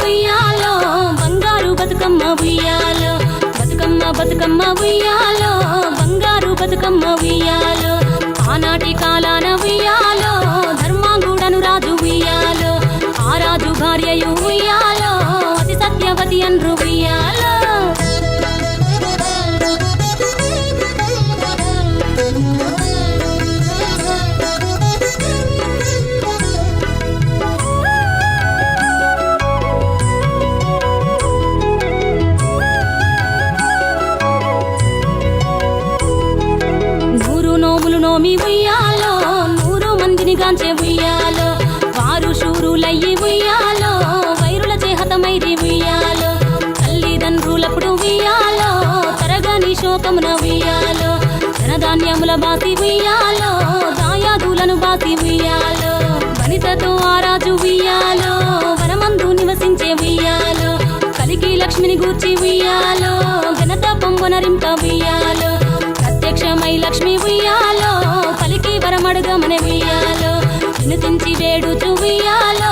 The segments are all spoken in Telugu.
ఉయ్యాలో బంగారు బతుకమ్మ ఉయ్యాలో బతుకమ్మ బతుకమ్మ ఉయ్యాలో బంగారు బతుకమ్మ ఉయ్యాలో ఆనాటి కాలాన ఉయ్యాలో ధర్మాంగుడను రాజు ఉయ్యాలో ఆ రాజు భార్యయు ఉయ్యాలో అతి సత్యవతి అన్రు ఉయ్యాలో నోమి ఉయ్యాలో 100 మందిని గాంచే ఉయ్యాలో వారు శూరులయ్యి ఉయ్యాలో వైరుల చేహతమైరి ఉయ్యాలో తల్లిదండ్రులప్పుడు ఉయ్యాలో తరగని శోకమున ఉయ్యాలో ధనధాన్యముల బాసి ఉయ్యాలో దాయాదులను బాసి ఉయ్యాలో వనితతో ఆరాజు ఉయ్యాలో వనమందు నివసించే ఉయ్యాలో కలికి లక్ష్మిని గూర్చి ఉయ్యాలో ఘనత పొంగునరింప ఉయ్యాలో ప్రత్యక్షమై లక్ష్మి ఉయ్యాలో పలికి వరమడుగమన ఉయ్యాలో వినుతించి వేడుచు ఉయ్యాలో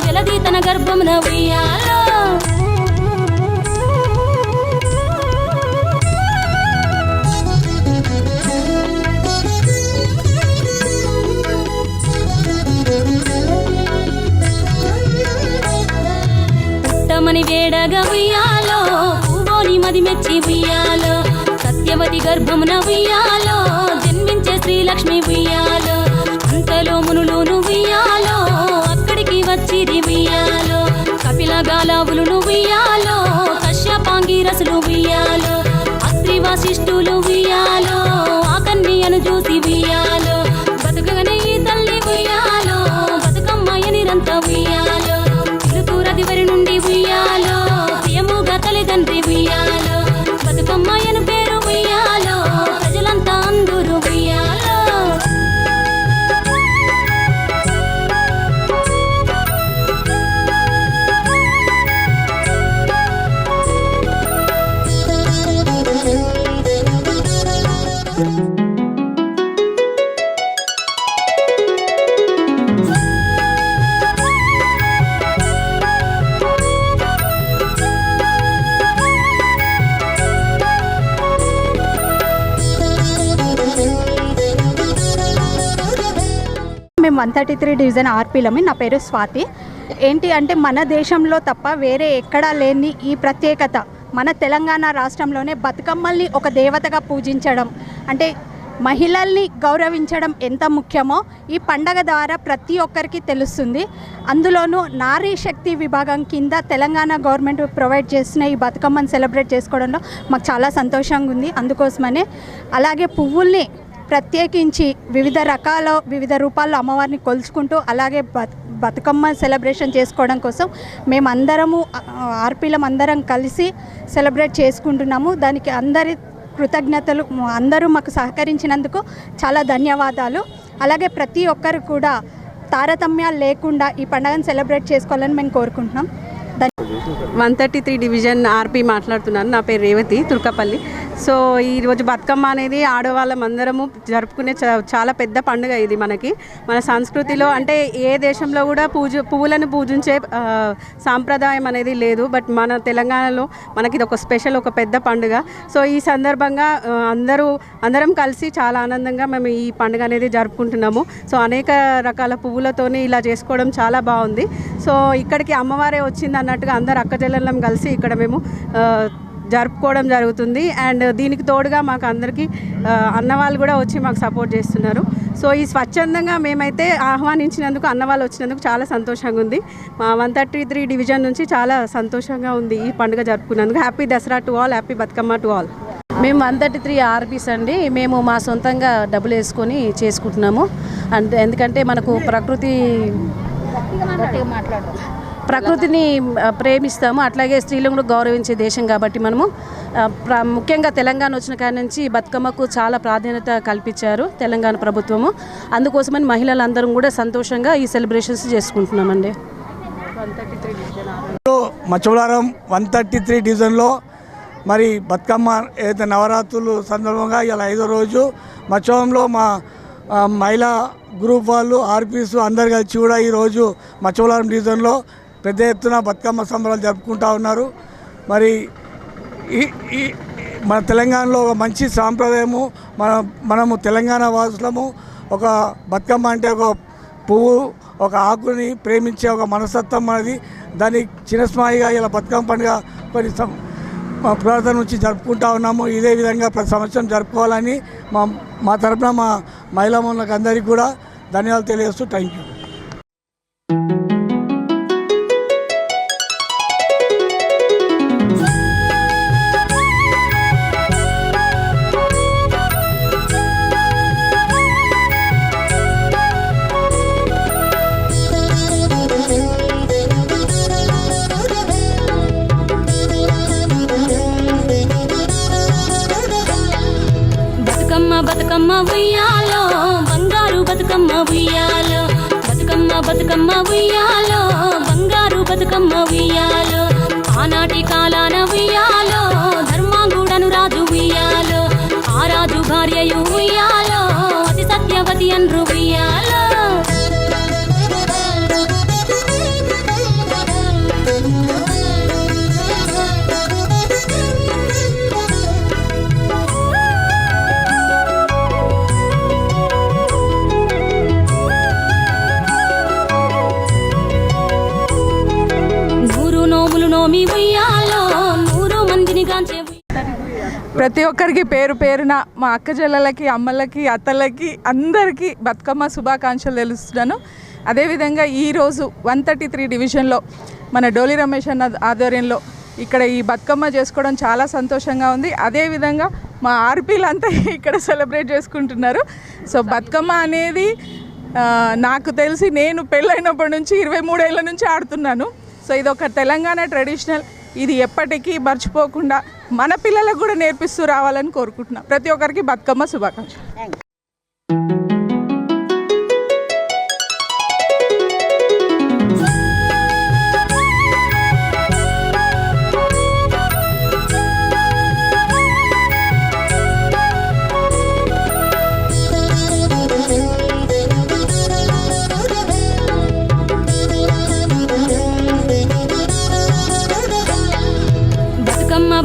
వెలది తన గర్భమున ఉయ్యాలో పుట్టమని వేడగా ఉయ్యాలో పువ్వుని మది మెచ్చి ఉయ్యాలో సత్యవతి గర్భమున ఉయ్యాలో జన్మించే శ్రీలక్ష్మి ఉయ్యాలో అంతలో మునులును ఉయ్యాలో అక్కడికి వచ్చిరి ఉయ్యాలో కపిల గాలావులును ఉయ్యాలో కశ్యపాంగిరసులు ఉయ్యాలో అత్రి వశిష్ఠులు ఉయ్యాలో ఆ కన్యను చూసి ఉయ్యాలో బతుకగనే ఈ తల్లి ఉయ్యాలో బతుకమ్మయ నిరంత ఉయ్యాలో తిరుతూరదివరి నుండి ఉయ్యాలో ప్రియముగా తల్లిదండ్రి ఉయ్యాలో బతుకమ్మయను పేరు ఉయ్యాలో ప్రజలంతా అందరూ ఉయ్యాలో మేము 133 డివిజన్ ఆర్పీలమి. నా పేరు స్వాతి. ఏంటి అంటే మన దేశంలో తప్ప వేరే ఎక్కడా లేని ఈ ప్రత్యేకత మన తెలంగాణ రాష్ట్రంలోనే బతుకమ్మల్ని ఒక దేవతగా పూజించడం అంటే మహిళల్ని గౌరవించడం ఎంత ముఖ్యమో ఈ పండగ ద్వారా ప్రతి ఒక్కరికి తెలుస్తుంది. అందులోనూ నారీ శక్తి విభాగం కింద తెలంగాణ గవర్నమెంట్ ప్రొవైడ్ చేసిన ఈ బతుకమ్మని సెలబ్రేట్ చేసుకోవడంలో మాకు చాలా సంతోషంగా ఉంది. అందుకోసమనే అలాగే పువ్వుల్ని ప్రత్యేకించి వివిధ రూపాల్లో అమ్మవారిని కొలుచుకుంటూ అలాగే బతుకమ్మ సెలబ్రేషన్ చేసుకోవడం కోసం మేమందరము ఆర్పీలం అందరం కలిసి సెలబ్రేట్ చేసుకుంటున్నాము. దానికి అందరి కృతజ్ఞతలు. అందరూ మాకు సహకరించినందుకు చాలా ధన్యవాదాలు. అలాగే ప్రతి ఒక్కరు కూడా తారతమ్యాలు లేకుండా ఈ పండుగను సెలబ్రేట్ చేసుకోవాలని మేము కోరుకుంటున్నాం. 133 డివిజన్ ఆర్పీ మాట్లాడుతున్నాను. నా పేరు రేవతి, తుర్కపల్లి. సో ఈరోజు బతుకమ్మ అనేది ఆడవాళ్ళం అందరము జరుపుకునే చాలా పెద్ద పండుగ. ఇది మన సంస్కృతిలో అంటే ఏ దేశంలో కూడా పువ్వులను పూజించే సాంప్రదాయం అనేది లేదు. బట్ మన తెలంగాణలో మనకి ఇది ఒక స్పెషల్, ఒక పెద్ద పండుగ. సో ఈ సందర్భంగా అందరం కలిసి చాలా ఆనందంగా మేము ఈ పండుగ అనేది జరుపుకుంటున్నాము. సో అనేక రకాల పువ్వులతోని ఇలా చేసుకోవడం చాలా బాగుంది. సో ఇక్కడికి అమ్మవారే వచ్చింది అన్నట్టుగా అందరు అక్కచెల్లెళ్ళం కలిసి ఇక్కడ మేము జరుపుకోవడం జరుగుతుంది. అండ్ దీనికి తోడుగా మాకు అందరికీ అన్నవాళ్ళు కూడా వచ్చి మాకు సపోర్ట్ చేస్తున్నారు. సో ఈ స్వచ్ఛందంగా మేమైతే ఆహ్వానించినందుకు, అన్నవాళ్ళు వచ్చినందుకు చాలా సంతోషంగా ఉంది. మా 133 డివిజన్ నుంచి చాలా సంతోషంగా ఉంది ఈ పండుగ జరుపుకున్నందుకు. Happy Dasara to all, happy Bathukamma to all. మేము 133 ఆర్పీస్ అండి. మేము మా సొంతంగా డబ్బులు వేసుకొని చేసుకుంటున్నాము. అండ్ ఎందుకంటే మనకు ప్రకృతిని ప్రేమిస్తాము, అట్లాగే స్త్రీలను కూడా గౌరవించే దేశం కాబట్టి మనము ముఖ్యంగా తెలంగాణ వచ్చిన కాడి నుంచి బతుకమ్మకు చాలా ప్రాధాన్యత కల్పించారు తెలంగాణ ప్రభుత్వము. అందుకోసమని మహిళలందరం కూడా సంతోషంగా ఈ సెలబ్రేషన్స్ చేసుకుంటున్నామండి. మచ్చవలారం 133 డివిజన్లో మరి బతుకమ్మ ఏదైతే నవరాత్రులు సందర్భంగా ఇలా 5వ రోజు మచ్చవరంలో మా మహిళా గ్రూప్ వాళ్ళు ఆర్పీస్ అందరు కలిసి కూడా ఈరోజు మచ్చవలారం డివిజన్లో పెద్ద ఎత్తున బతుకమ్మ సంబరాలు జరుపుకుంటూ ఉన్నారు. మరి ఈ ఈ మన తెలంగాణలో ఒక మంచి సాంప్రదాయము, మనము తెలంగాణ వాసులము. ఒక బతుకమ్మ అంటే ఒక పువ్వు, ఒక ఆకుని ప్రేమించే ఒక మనస్తత్వం అనేది. దాన్ని చిన్నస్మాయిగా ఇలా బతుకమ్మ పండుగ కొన్ని పురాతన నుంచి జరుపుకుంటూ ఉన్నాము. ఇదే విధంగా ప్రతి సంవత్సరం జరుపుకోవాలని మా తరపున మా మహిళా మనులకు అందరికీ కూడా ధన్యవాదాలు తెలియజేస్తూ థ్యాంక్ యూ. బతుకమ్మ ఉయ్యాలో బంగారు బతుకమ్మ ఉయ్యాలో, బతుకమ్మ ఉయ్యాలో బంగారు బతుకమ్మ ఉయ్యాలో. ఆనాటి కాలాన ఉయ్యాలో ధర్మాంగుడను రాజు ఉయ్యాలో, ఆ రాజు భార్యయు ఉయ్యాలో అతి సత్యవతి అన్రు ఉయ్యాలో. నోమి ఉయ్యాలో 100 మందిని గాంచే. ప్రతి ఒక్కరికి పేరు పేరున మా అక్క చెల్లెలకి, అమ్మలకి, అత్తలకి అందరికీ బతుకమ్మ శుభాకాంక్షలు తెలుస్తున్నాను. అదేవిధంగా ఈరోజు 133 డివిజన్లో మన డోలి రమేష్ అన్న ఆధ్వర్యంలో ఇక్కడ ఈ బతుకమ్మ చేసుకోవడం చాలా సంతోషంగా ఉంది. అదేవిధంగా మా ఆర్పీలంతా ఇక్కడ సెలబ్రేట్ చేసుకుంటున్నారు. సో బతుకమ్మ అనేది నాకు తెలిసి నేను పెళ్ళైనప్పటి నుంచి 23 ఏళ్ళ నుంచి ఆడుతున్నాను. సో ఇది ఒక తెలంగాణ ట్రెడిషనల్, ఇది ఎప్పటికీ మర్చిపోకుండా మన పిల్లలకు కూడా నేర్పిస్తూ రావాలని కోరుకుంటున్నాను. ప్రతి ఒక్కరికి బతుకమ్మ శుభాకాంక్షలు.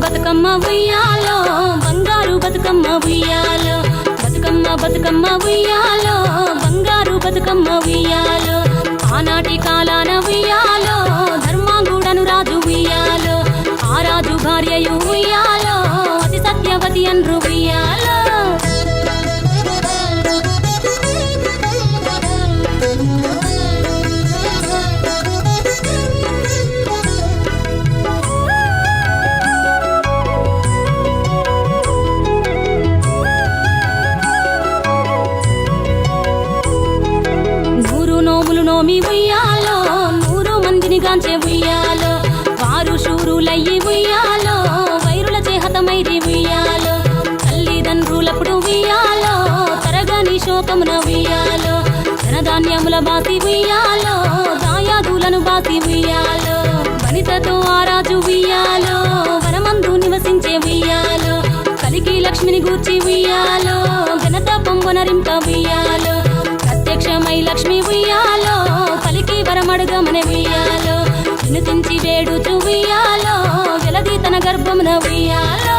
బతుకమ్మ ఉయ్యాలో బంగారు బతుకమ్మ ఉయ్యాలో, బతుకమ్మ ఉయ్యాలో బంగారు బతుకమ్మ ఉయ్యాలో. ఆనాటి కాలాన ఉయ్యాలో ధర్మాంగుడను రాజు ఉయ్యాలో, ఆ రాజు భార్యయు ఉయ్యాలో అతి సత్యవతి అన్రు ఉయ్యాలో. నోమి ఉయ్యాలో 100 మందిని గాంచే ఉయ్యాలో, వారు శూరులయ్యి ఉయ్యాలో వైరుల చేహతమైరి ఉయ్యాలో. తల్లిదండ్రులప్పుడు ఉయ్యాలో తరగని శోకమున ఉయ్యాలో, ధనధాన్యముల బాసి ఉయ్యాలో దాయాదులను బాసి ఉయ్యాలో. వనితతో ఆ రాజు ఉయ్యాలో వనమందు నివసించే ఉయ్యాలో, కలికి లక్ష్మిని గూర్చి ఉయ్యాలో ఘనత పొంగునరింప ఉయ్యాలో. ప్రత్యక్షమై లక్ష్మి ఉయ్యాలో పలికి వరమడుగమని ఉయ్యాలో, వినుతించి వేడుచు ఉయ్యాలో వెలది తన గర్భమున ఉయ్యాలో.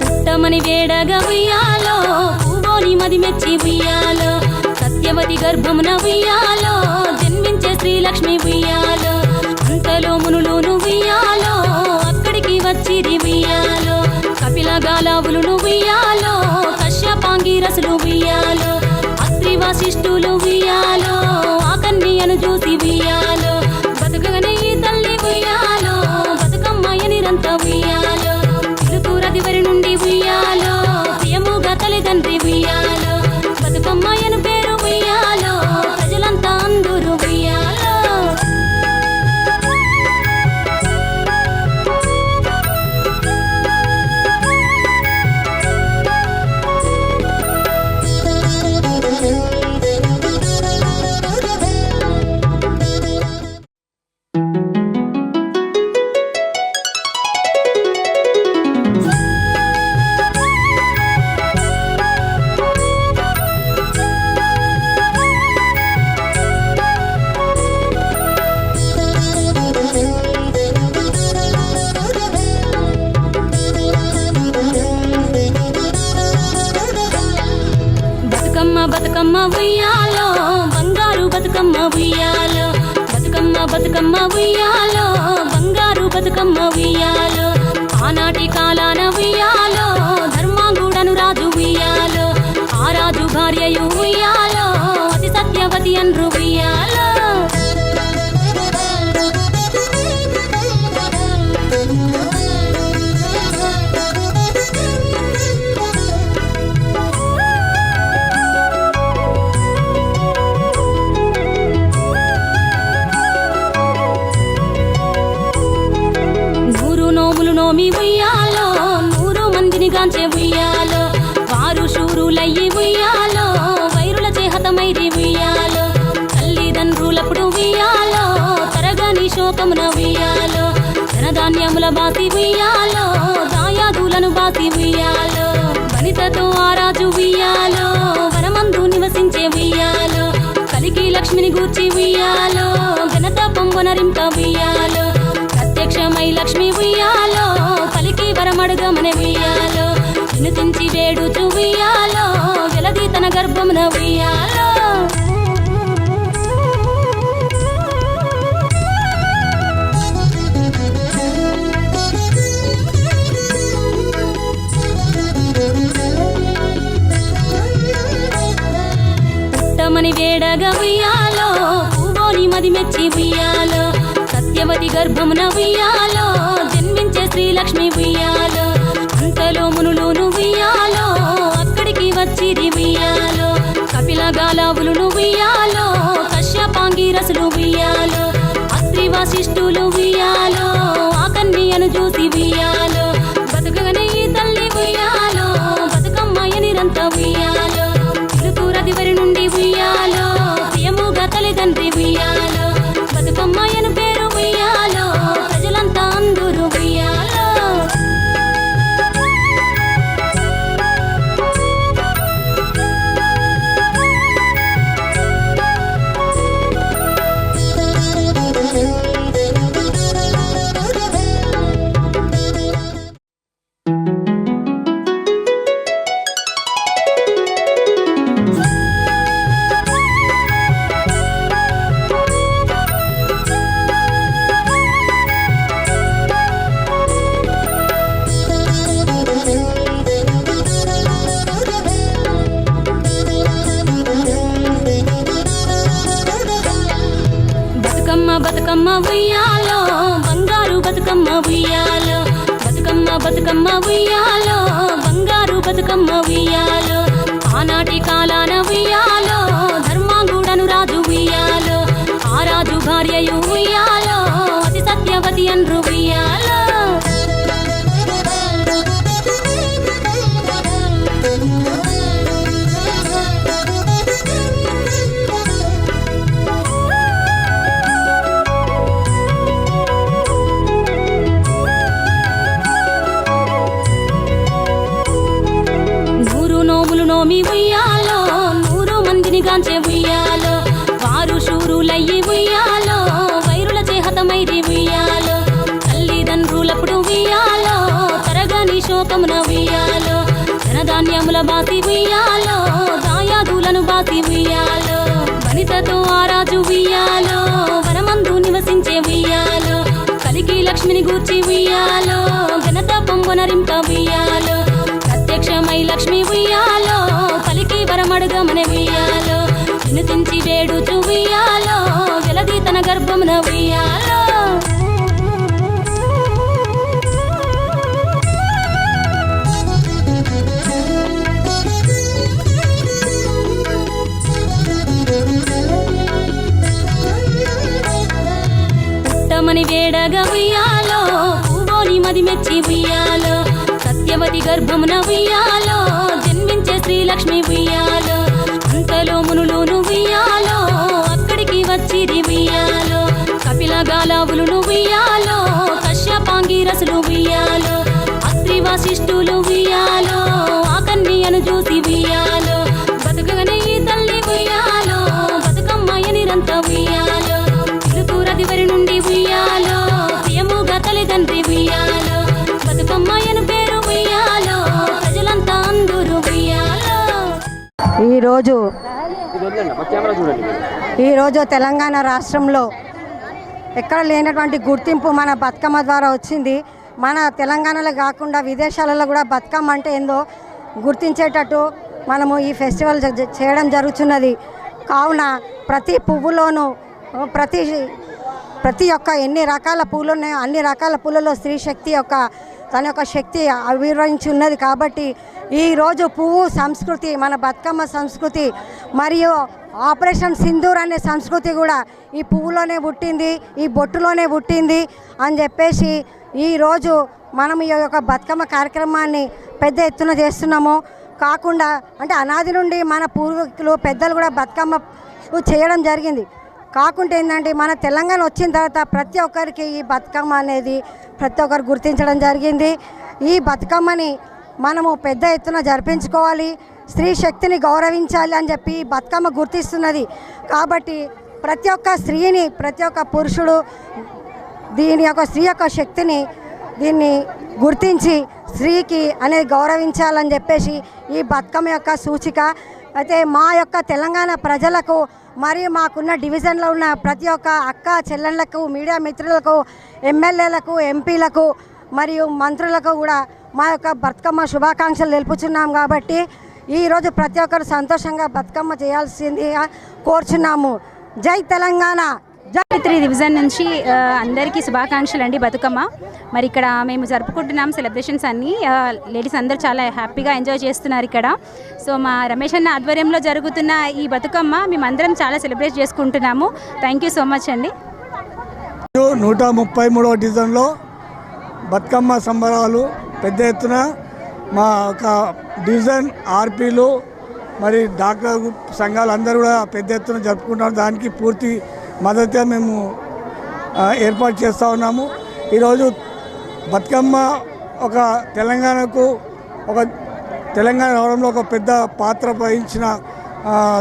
పుట్టమని వేడగా ఉయ్యాలో పువ్వోని మది మెచ్చి ఉయ్యాలో, సత్యవతి గర్భమున ఉయ్యాలో జన్మించే శ్రీలక్ష్మి ఉయ్యాలో. అంతలో మునులు ఉయ్యాలో అక్కడికి వచ్చిరి ఉయ్యాలో, కపిల గాలావులు ఉయ్యాలో కశ్యపాంగిరసులు ఉయ్యాలో. అత్రి వశిష్ఠులు ఉయ్యాలో ఆ కన్యను చూసి ఉయ్యాలో, బతుకగనే ఈ తల్లి ఉయ్యాలో బతుకమ్మయ్య నిరంత ఉయ్యాలో. పిలుపురదివరి నుండి ఉయ్యాలో ప్రియముగా తల్లిదండ్రి ఉయ్యాలో, బతుకమ్మయ్యను పేరు ఉయ్యాలో ప్రజలంతా అందరూ ఉయ్యాలో. బతుకమ్మ ఉయ్యాలో బంగారు బతుకమ్మ ఉయ్యాలో బతుకమ్మ బతుకమ్మ ఉయ్యాలో బంగారు బతుకమ్మ ఉయ్యాలో ఆనాటి కాలాన ఉయ్యాలో ధర్మాంగుడను రాజు ఉయ్యాలో ఆ రాజు భార్యయు ఉయ్యాలో అతి సత్యవతి అన్రు ఉయ్యాలో నోమి ఉయ్యాలో 100 మందిని గాంచే ఉయ్యాలో వారు శూరులయ్యి ఉయ్యాలో వైరుల చేహతమైరి ఉయ్యాలో తల్లిదండ్రులప్పుడు ఉయ్యాలో తరగని శోకమున ఉయ్యాలో ధనధాన్యముల బాసి ఉయ్యాలో దాయాదులను బాసి ఉయ్యాలో వనితతో ఆరాజు ఉయ్యాలో వనమందు నివసించే ఉయ్యాలో కలికి లక్ష్మిని గూర్చి ఉయ్యాలో ఘనత పొంగునరింప ఉయ్యాలో ప్రత్యక్షమై లక్ష్మి ఉయ్యాలో పలికి వరమడుగమని ఉయ్యాలో వినుతించి వేడుచు ఉయ్యాలో వెలది తన గర్భమున ఉయ్యాలో పుట్టమని వేడగా ఉయ్యాలో పూవోని మది మెచ్చి ఉయ్యాలో సత్యవతి గర్భమున ఉయ్యాలో జన్మించే శ్రీలక్ష్మి ఉయ్యాలో అంతలో మునులును ఉయ్యాలో అక్కడికి వచ్చిరి ఉయ్యాలో కపిల గాలావులును ఉయ్యాలో కశ్యపాంగిరసులు ఉయ్యాలో అత్రి వశిష్ఠులు ఉయ్యాలో ఆ కన్యను చూసి ఉయ్యాలో బతుకగనే ఈ తల్లి ఉయ్యాలో బతుకమ్మయ్య నిరంత ఉయ్యాలో పిలుపురదివరి నుండి ఉయ్యాలో ప్రియముగా తల్లిదండ్రి ఉయ్యాలో బతుకమ్మయ్యను పేరు ఉయ్యాలో ప్రజలంతా అందరూ ఉయ్యాలో బతుకమ్మ ఉయ్యాలో బంగారు బతుకమ్మ ఉయ్యాలో బతుకమ్మ బతుకమ్మ ఉయ్యాలో బంగారు బతుకమ్మ ఉయ్యాలో ఆనాటి కాలాన ఉయ్యాలో ధర్మాంగుడను రాజు ఉయ్యాలో ఆ రాజు భార్యయు ఉయ్యాలో అతి సత్యవతి అన్రు ఉయ్యాలో నోమి ఉయ్యాలో 100 మందిని గాంచే ఉయ్యాలో వారు శూరులయ్యి ఉయ్యాలో వైరుల చేహతమైరి ఉయ్యాలో తల్లిదండ్రులప్పుడు ఉయ్యాలో తరగని శోకమున ఉయ్యాలో ధనధాన్యముల బాసి ఉయ్యాలో దాయాదులను బాసి ఉయ్యాలో వనితతో ఆరాజు ఉయ్యాలో వనమందు నివసించే ఉయ్యాలో కలికి లక్ష్మిని గూర్చి ఉయ్యాలో ఘనత పొంగునరింప ఉయ్యాలో ప్రత్యక్షమై లక్ష్మి ఉయ్యాలో పలికి వరమడుగమని ఉయ్యాలో వినుతించి వేడుచు ఉయ్యాలో వెలది తన గర్భమున ఉయ్యాలో పుట్టమని వేడగా ఉయ్యాలో పూవోని మది మెచ్చి ఉయ్యాలో సత్యవతి గర్భమున ఉయ్యాలో జన్మించే శ్రీలక్ష్మి ఉయ్యాలో అంతలో మునులును ఉయ్యాలో అక్కడికి వచ్చిరి ఉయ్యాలో కపిల గాలావులును ఉయ్యాలో కశ్యపాంగిరసులు ఉయ్యాలో అత్రి వశిష్ఠులు ఉయ్యాలో ఆ కన్యను చూసి ఉయ్యాలో బతుకగనే ఈ తల్లి ఉయ్యాలో బతుకమ్మయ్య నిరంత ఉయ్యాలో పిలుపురదివరి నుండి ఉయ్యాలో ప్రియముగా తల్లిదండ్రి ఉయ్యాలో బతుకమ్మయ్యను పేరు ఉయ్యాలో ప్రజలంతా అందరూ ఉయ్యాలో. ఈరోజు తెలంగాణ రాష్ట్రంలో ఎక్కడ లేనటువంటి గుర్తింపు మన బతుకమ్మ ద్వారా వచ్చింది. మన తెలంగాణలో కాకుండా విదేశాలలో కూడా బతుకమ్మ అంటే ఏందో గుర్తించేటట్టు మనము ఈ ఫెస్టివల్ చేయడం జరుగుతున్నది. కావున ప్రతి పువ్వులోనూ ప్రతి ఒక్క ఎన్ని రకాల పూలు ఉన్నాయో అన్ని రకాల పూలలో స్త్రీ శక్తి యొక్క తన యొక్క శక్తి ఆవిర్భవించి ఉన్నది. కాబట్టి ఈరోజు పువ్వు సంస్కృతి మన బతుకమ్మ సంస్కృతి మరియు ఆపరేషన్ సింధూర్ అనే సంస్కృతి కూడా ఈ పువ్వులోనే పుట్టింది, ఈ బొట్టులోనే పుట్టింది అని చెప్పేసి ఈరోజు మనం ఈ యొక్క బతుకమ్మ కార్యక్రమాన్ని పెద్ద ఎత్తున చేస్తున్నాము. కాకుండా అంటే అనాది నుండి మన పూర్వీకులు పెద్దలు కూడా బతుకమ్మ చేయడం జరిగింది. కాకుండా ఏంటంటే మన తెలంగాణ వచ్చిన తర్వాత ప్రతి ఒక్కరికి ఈ బతుకమ్మ అనేది ప్రతి ఒక్కరు గుర్తించడం జరిగింది. ఈ బతుకమ్మని మనము పెద్ద ఎత్తున జరిపించుకోవాలి, స్త్రీ శక్తిని గౌరవించాలి అని చెప్పి బతుకమ్మ గుర్తిస్తున్నది. కాబట్టి ప్రతి ఒక్క స్త్రీని ప్రతి ఒక్క పురుషుడు దీని యొక్క స్త్రీ యొక్క శక్తిని దీన్ని గుర్తించి స్త్రీకి అనేది గౌరవించాలని చెప్పేసి ఈ బతుకమ్మ యొక్క సూచిక. అయితే మా యొక్క తెలంగాణ ప్రజలకు మరియు మాకున్న డివిజన్లో ఉన్న ప్రతి ఒక్క అక్క చెల్లెళ్ళకు, మీడియా మిత్రులకు, ఎమ్మెల్యేలకు, ఎంపీలకు మరియు మంత్రులకు కూడా మా యొక్క బతుకమ్మ శుభాకాంక్షలు తెలుపుచున్నాం. కాబట్టి ఈరోజు ప్రతి ఒక్కరు సంతోషంగా బతుకమ్మ చేయాల్సిందిగా కోరుచున్నాము. జై తెలంగాణ. 3 డివిజన్ నుంచి అందరికీ శుభాకాంక్షలు అండి. బతుకమ్మ మరి ఇక్కడ మేము జరుపుకుంటున్నాం సెలబ్రేషన్స్ అన్నీ. లేడీస్ అందరూ చాలా హ్యాపీగా ఎంజాయ్ చేస్తున్నారు ఇక్కడ. సో మా రమేష్ అన్న ఆధ్వర్యంలో జరుగుతున్న ఈ బతుకమ్మ మేమందరం చాలా సెలబ్రేట్ చేసుకుంటున్నాము. థ్యాంక్ యూ సో మచ్ అండి. 133వ డివిజన్లో బతుకమ్మ సంబరాలు పెద్ద ఎత్తున మా ఒక డివిజన్ ఆర్పీలు మరి డాక్టర్ సంఘాలు అందరూ కూడా పెద్ద ఎత్తున జరుపుకుంటున్నారు. దానికి పూర్తి మద్దతుగా మేము ఏర్పాటు చేస్తూ ఉన్నాము. ఈరోజు బతుకమ్మ ఒక తెలంగాణకు ఒక తెలంగాణ రావడంలో ఒక పెద్ద పాత్ర వహించిన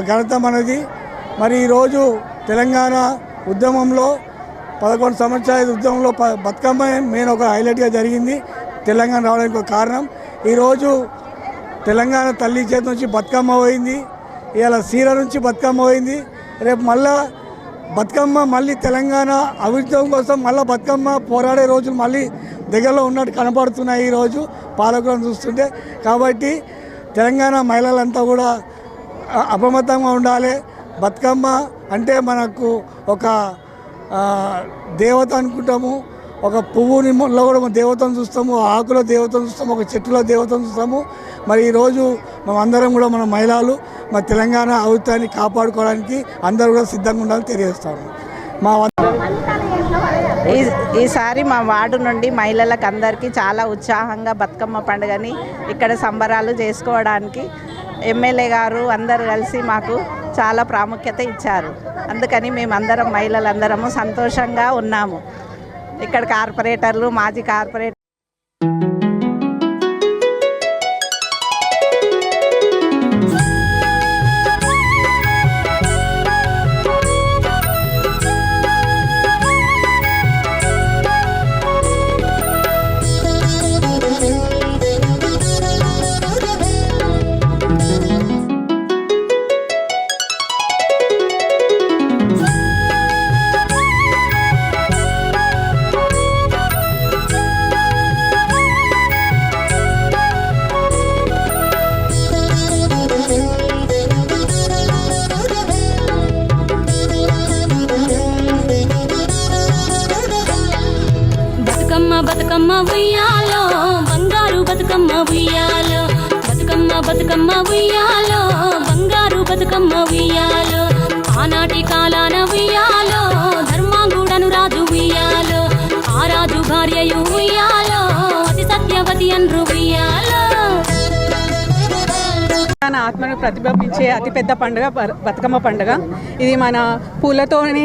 ఘనత మనది. మరి ఈరోజు తెలంగాణ ఉద్యమంలో 11 సంవత్సరాల ఉద్యమంలో బతుకమ్మ మెయిన్ ఒక హైలైట్గా జరిగింది. తెలంగాణ రావడానికి ఒక కారణం ఈరోజు తెలంగాణ తల్లి చేతి నుంచి బతుకమ్మ పోయింది, ఇవాళ సీర నుంచి బతుకమ్మ పోయింది. రేపు మళ్ళా బతుకమ్మ మళ్ళీ తెలంగాణ అభివృద్ధి కోసం మళ్ళీ బతుకమ్మ పోరాడే రోజులు మళ్ళీ దగ్గరలో ఉన్నట్టు కనపడుతున్నాయి ఈరోజు పాలకులను చూస్తుంటే. కాబట్టి తెలంగాణ మహిళలంతా కూడా అప్రమత్తంగా ఉండాలి. బతుకమ్మ అంటే మనకు ఒక దేవత అనుకుంటాము, ఒక పువ్వులో కూడా మనం దేవతను చూస్తాము, ఆకులో దేవతను చూస్తాము, ఒక చెట్టులో దేవతను చూస్తాము. మరి ఈరోజు మేమందరం కూడా మన మహిళలు మా తెలంగాణ ఔత్యాన్ని కాపాడుకోవడానికి అందరూ కూడా సిద్ధంగా ఉండాలని తెలియజేస్తాము. ఈసారి మా వార్డు నుండి మహిళలకు అందరికీ చాలా ఉత్సాహంగా బతుకమ్మ పండుగని ఇక్కడ సంబరాలు చేసుకోవడానికి ఎమ్మెల్యే గారు అందరూ కలిసి మాకు చాలా ప్రాముఖ్యత ఇచ్చారు. అందుకని మేమందరం మహిళలందరము సంతోషంగా ఉన్నాము. ఇక్కడ కార్పొరేటర్లు, మాజీ కార్పొరేటర్ బతుకమ్మ ఉయ్యాలో బంగారు బతుకమ్మ ఉయ్యాలో, బతుకమ్మ బతుకమ్మ ఉయ్యాలో బంగారు బతుకమ్మ ఉయ్యాలో, ఆనాటి కాలాన ఉయ్యాలో ధర్మాంగుడను రాజు ఉయ్యాలో, ఆ రాజు భార్యయు ఉయ్యాలో అతి సత్యవతి అన్రు ఉయ్యాలో. ఆత్మను ప్రతిబింబించే అతిపెద్ద పండుగ బతుకమ్మ పండుగ. ఇది మన పూలతోనే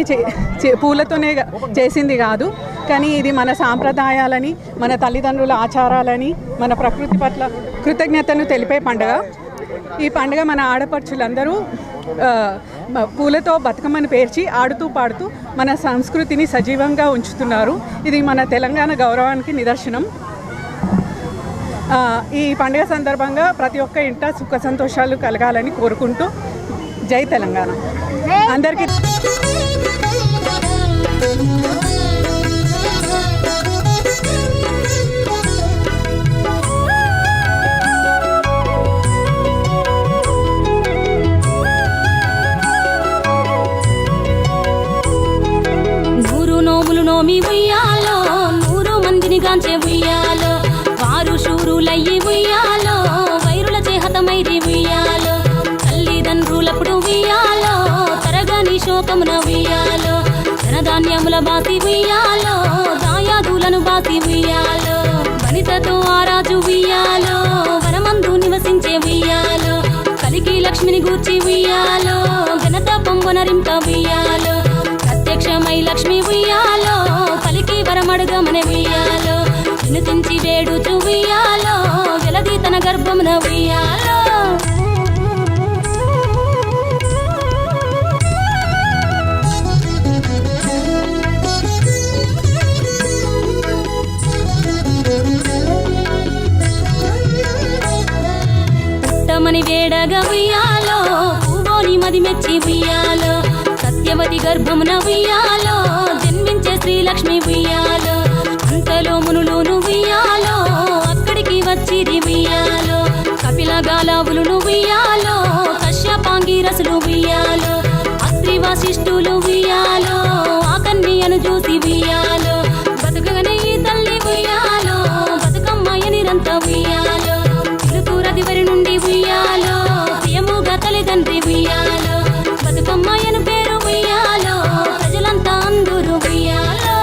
చేసింది కాదు, కానీ ఇది మన సాంప్రదాయాలని, మన తల్లిదండ్రుల ఆచారాలని, మన ప్రకృతి పట్ల కృతజ్ఞతను తెలిపే పండుగ. ఈ పండుగ మన ఆడపడుచులందరూ పూలతో బతుకమ్మను పేర్చి ఆడుతూ పాడుతూ మన సంస్కృతిని సజీవంగా ఉంచుతున్నారు. ఇది మన తెలంగాణ గౌరవానికి నిదర్శనం. ఈ పండుగ సందర్భంగా ప్రతి ఒక్క ఇంట సుఖ సంతోషాలు కలగాలని కోరుకుంటూ జై తెలంగాణ అందరికీ. నోమి ఉయ్యాలో 100 మందిని గాంచే ఉయ్యాలో వారు శూరులయ్యి ఉయ్యాలో వైరుల చేహతమైరి ఉయ్యాలో తల్లిదండ్రులప్పుడు ఉయ్యాలో తరగని శోకమున ఉయ్యాలో ధనధాన్యముల బాసి ఉయ్యాలో దాయాదులను బాసి ఉయ్యాలో వనితతో ఆరాజు ఉయ్యాలో వనమందు నివసించే ఉయ్యాలో కలికి లక్ష్మిని గూర్చి ఉయ్యాలో ఘనత పొంగునరింప ఉయ్యాలో ప్రత్యక్షమై లక్ష్మి ఉయ్యాలో పలికి వరమడుగమని ఉయ్యాలో వినుతించి వేడుచు ఉయ్యాలో వెలది తన గర్భమున ఉయ్యాలో పుట్టమని వేడగా ఉయ్యాలో పువ్వుని మది మెచ్చి ఉయ్యాలో సత్యవతి గర్భమున ఉయ్యాలో జన్మించే శ్రీలక్ష్మి ఉయ్యాలో అంతలో మునులును ఉయ్యాలో అక్కడికి వచ్చిరి ఉయ్యాలో కపిల గాలావులును ఉయ్యాలో కశ్యపాంగిరసులు ఉయ్యాలో అత్రి వశిష్ఠులు ఉయ్యాలో ఆ కన్యను చూసి ఉయ్యాలో బతుకగనే ఈ తల్లి ఉయ్యాలో బతుకమ్మయ్య నిరంత ఉయ్యాలో తిరుతూరదివరి నుండి ఉయ్యాలో ప్రియముగా తల్లిదండ్రి ఉయ్యాలో బతుకమ్మయ్యను పేరు ఉయ్యాలో ప్రజలంతా అందరూ ఉయ్యాలో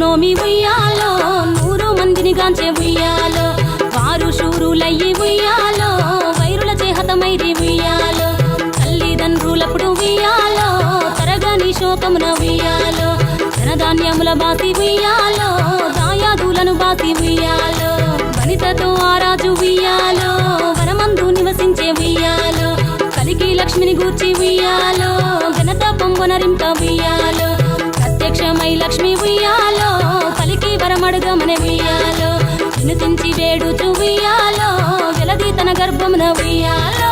నోమి ఉయ్యాలో 100 మందిని గాంచే ఉయ్యాలో వారు శూరులయ్యి ఉయ్యాలో వైరుల చేహతమైరి ఉయ్యాలో తల్లిదండ్రులప్పుడు ఉయ్యాలో తరగని శోకమున ఉయ్యాలో ధనధాన్యముల బాసి ఉయ్యాలో దాయాదులను బాసి ఉయ్యాలో వనితతో ఆరాజు ఉయ్యాలో వనమందు నివసించే ఉయ్యాలో కలికి లక్ష్మిని గూర్చి ఉయ్యాలో ఘనత పొంగునరింప ఉయ్యాలో ప్రత్యక్షమై లక్ష్మి ఉయ్యాలో పలికి వరమడుగమని ఉయ్యాలో వినుతించి వేడుచు ఉయ్యాలో వెలది తన గర్భమున ఉయ్యాలో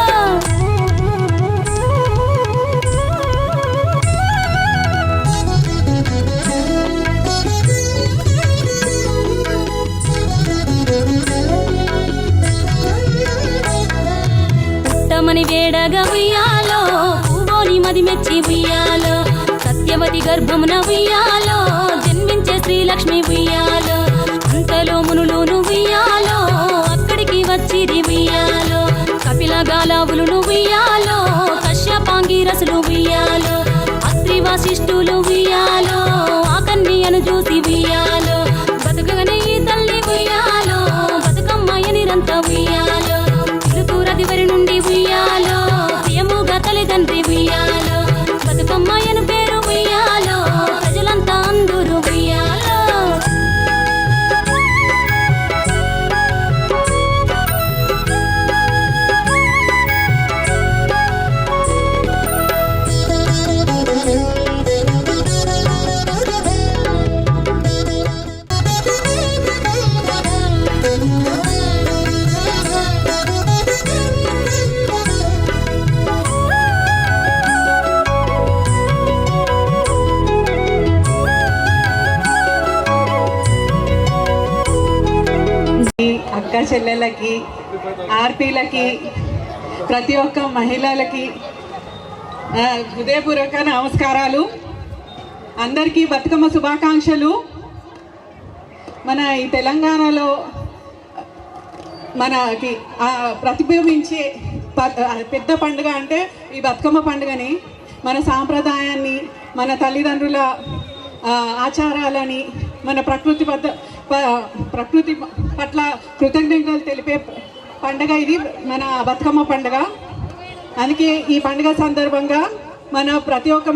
పుట్టమని వేడగా ఉయ్యాలో పువ్వుని మది మెచ్చి ఉయ్యాలో సత్యవతి గర్భమున ఉయ్యాలో జన్మించే శ్రీలక్ష్మి ఉయ్యాలో అంతలో మునులును ఉయ్యాలో అక్కడికి వచ్చిరి ఉయ్యాలో కపిల గాలావులును ఉయ్యాలో కశ్యపాంగిరసులు ఉయ్యాలో అత్రి వశిష్ఠులు ఉయ్యాలో ఆ కన్యను చూసి ఉయ్యాలో బతుకగనే ఈ తల్లి ఉయ్యాలో బతుకమ్మయ్య నిరంత ఉయ్యాలో తిరుతూరదివరి నుండి ఉయ్యాలో ప్రియముగా తల్లిదండ్రి ఉయ్యాలో బతుకమ్మయ్యను పేరు ఉయ్యాలో ప్రజలంతా అందరూ ఉయ్యాలో అక్క చెల్లెలకి ఆర్పీలకి ప్రతి ఒక్క మహిళలకి హృదయపూర్వక నమస్కారాలు. అందరికీ బతుకమ్మ శుభాకాంక్షలు. మన ఈ తెలంగాణలో మనకి ప్రతిబింబించే పెద్ద పండుగ అంటే ఈ బతుకమ్మ పండుగని, మన సాంప్రదాయాన్ని, మన తల్లిదండ్రుల ఆచారాలని, మన ప్రకృతి పట్ల కృతజ్ఞతలు తెలిపే పండగ ఇది మన బతుకమ్మ పండుగ. అందుకే ఈ పండుగ సందర్భంగా మన ప్రతి ఒక్క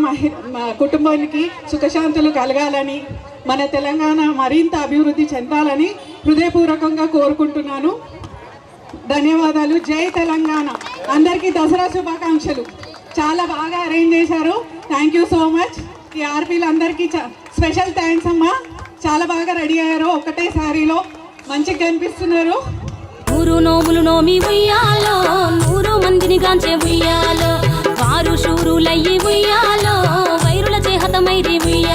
కుటుంబానికి సుఖశాంతులు కలగాలని, మన తెలంగాణ మరింత అభివృద్ధి చెందాలని హృదయపూర్వకంగా కోరుకుంటున్నాను. ధన్యవాదాలు. జై తెలంగాణ. అందరికీ దసరా శుభాకాంక్షలు. చాలా బాగా అరేంజ్ చేశారు. Thank you so much. ఈ ఆర్పీలు అందరికీ స్పెషల్ థ్యాంక్స్ అమ్మా. చాలా బాగా రెడీ అయ్యారు. ఒకటే శారీలో మంచిగా కనిపిస్తున్నారు. 100 నోములు నోమి ఉయ్యాలో, 100 మందిని గాంచే ఉయ్యాలో, వారు శూరులయ్యి ఉయ్యాలో, వైరుల చేహతమైరి ఉయ్యాలో.